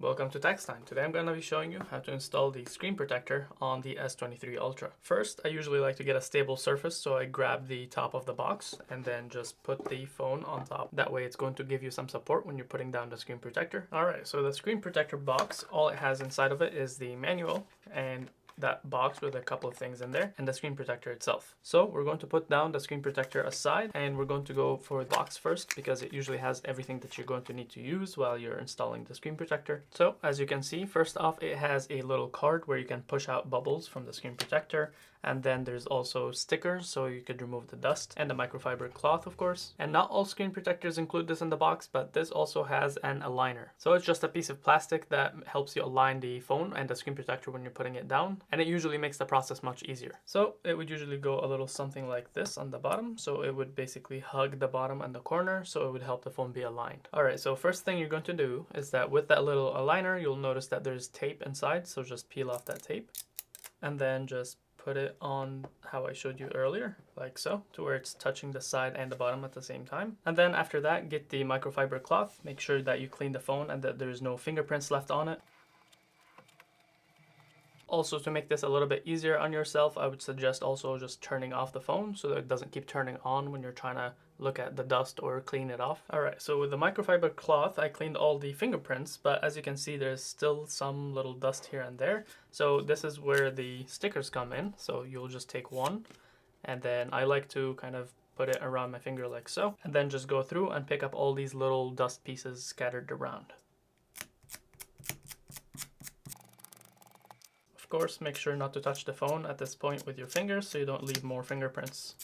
Welcome to Tax Time. Today I'm going to be showing you how to install the screen protector on the S23 Ultra. First, I usually like to get a stable surface, so I grab the top of the box and then just put the phone on top. That way it's going to give you some support when you're putting down the screen protector. Alright, so the screen protector box, all it has inside of it is the manual and that box with a couple of things in there and the screen protector itself. So we're going to put down the screen protector aside and we're going to go for the box first because it usually has everything that you're going to need to use while you're installing the screen protector. So as you can see, first off, it has a little card where you can push out bubbles from the screen protector, and then there's also stickers so you could remove the dust, and the microfiber cloth, of course. And not all screen protectors include this in the box, but this also has an aligner. So it's just a piece of plastic that helps you align the phone and the screen protector when you're putting it down, and it usually makes the process much easier. So it would usually go a little something like this on the bottom, so it would basically hug the bottom and the corner, so it would help the phone be aligned. Alright, so first thing you're going to do is that with that little aligner, you'll notice that there's tape inside, so just peel off that tape and then just put it on how I showed you earlier, like so, to where it's touching the side and the bottom at the same time. And then after that, get the microfiber cloth, make sure that you clean the phone and that there's no fingerprints left on it. Also, to make this a little bit easier on yourself, I would suggest also just turning off the phone so that it doesn't keep turning on when you're trying to look at the dust or clean it off. Alright, so with the microfiber cloth, I cleaned all the fingerprints, but as you can see, there's still some little dust here and there. So this is where the stickers come in. So you'll just take one, and then I like to kind of put it around my finger like so, and then just go through and pick up all these little dust pieces scattered around. Of course, make sure not to touch the phone at this point with your fingers so you don't leave more fingerprints.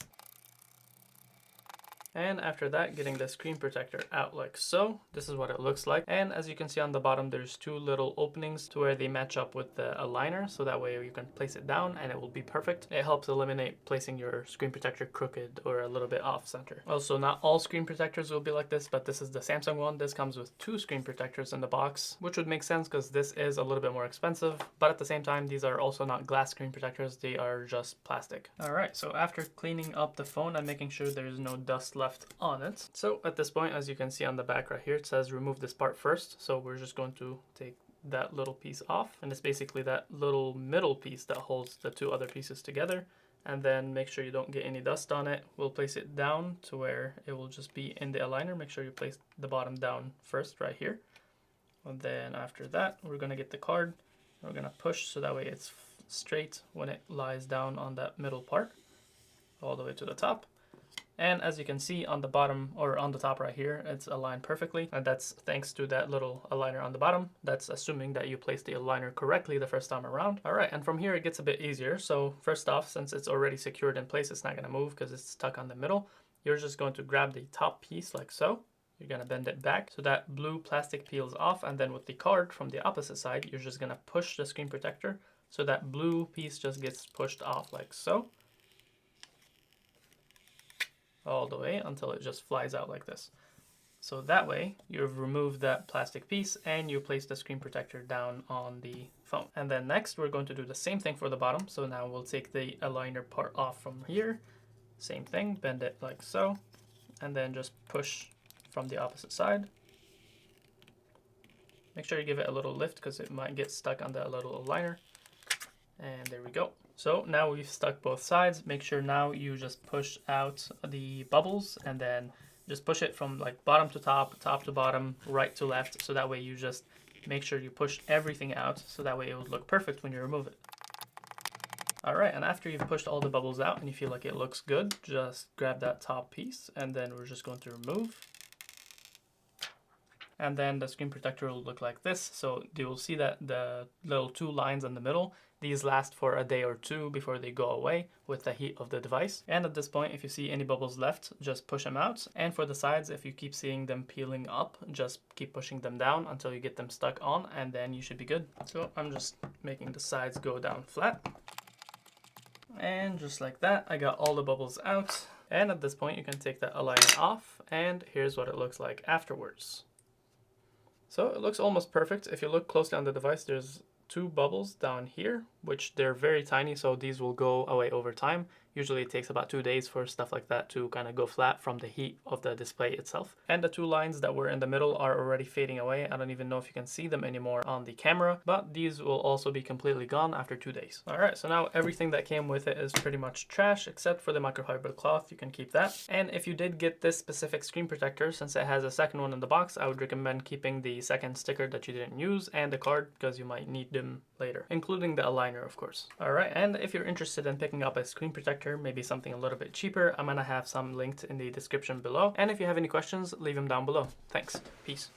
And after that, getting the screen protector out like so. This is what it looks like. And as you can see on the bottom, there's two little openings to where they match up with the aligner. So that way you can place it down and it will be perfect. It helps eliminate placing your screen protector crooked or a little bit off center. Also, not all screen protectors will be like this, but this is the Samsung one. This comes with two screen protectors in the box, which would make sense because this is a little bit more expensive. But at the same time, these are also not glass screen protectors. They are just plastic. All right, so after cleaning up the phone and making sure there's no dust left on it. So at this point, as you can see on the back right here, it says remove this part first. So we're just going to take that little piece off, and it's basically that little middle piece that holds the two other pieces together. And then make sure you don't get any dust on it. We'll place it down to where it will just be in the aligner. Make sure you place the bottom down first right here. And then after that, we're going to get the card. We're going to push so that way it's straight when it lies down on that middle part all the way to the top. And as you can see on the bottom, or on the top right here, it's aligned perfectly. And that's thanks to that little aligner on the bottom. That's assuming that you placed the aligner correctly the first time around. All right, and from here it gets a bit easier. So first off, since it's already secured in place, it's not gonna move because it's stuck on the middle. You're just going to grab the top piece like so. You're gonna bend it back so that blue plastic peels off. And then with the card from the opposite side, you're just gonna push the screen protector so that blue piece just gets pushed off like so, all the way until it just flies out like this. So that way you've removed that plastic piece and you place the screen protector down on the phone. And then next we're going to do the same thing for the bottom. So now we'll take the aligner part off from here. Same thing, bend it like so, and then just push from the opposite side. Make sure you give it a little lift because it might get stuck on that little aligner. And there we go. So now we've stuck both sides. Make sure now you just push out the bubbles and then just push it from like bottom to top, top to bottom, right to left. So that way you just make sure you push everything out so that way it would look perfect when you remove it. All right, and after you've pushed all the bubbles out and you feel like it looks good, just grab that top piece and then we're just going to remove. And then the screen protector will look like this. So you will see that the little two lines in the middle, these last for a day or two before they go away with the heat of the device. And at this point, if you see any bubbles left, just push them out. And for the sides, if you keep seeing them peeling up, just keep pushing them down until you get them stuck on, and then you should be good. So I'm just making the sides go down flat. And just like that, I got all the bubbles out. And at this point, you can take the aligner off, and here's what it looks like afterwards. So it looks almost perfect. If you look closely on the device, there's two bubbles down here, which they're very tiny, so these will go away over time. Usually it takes about 2 days for stuff like that to kind of go flat from the heat of the display itself. And the 2 lines that were in the middle are already fading away. I don't even know if you can see them anymore on the camera, but these will also be completely gone after 2 days. All right, so now everything that came with it is pretty much trash except for the microfiber cloth. You can keep that. And if you did get this specific screen protector, since it has a second one in the box, I would recommend keeping the second sticker that you didn't use and the card, because you might need them later, including the aligner, of course. All right, and if you're interested in picking up a screen protector, maybe something a little bit cheaper, I'm gonna have some linked in the description below. And if you have any questions, leave them down below. Thanks. Peace.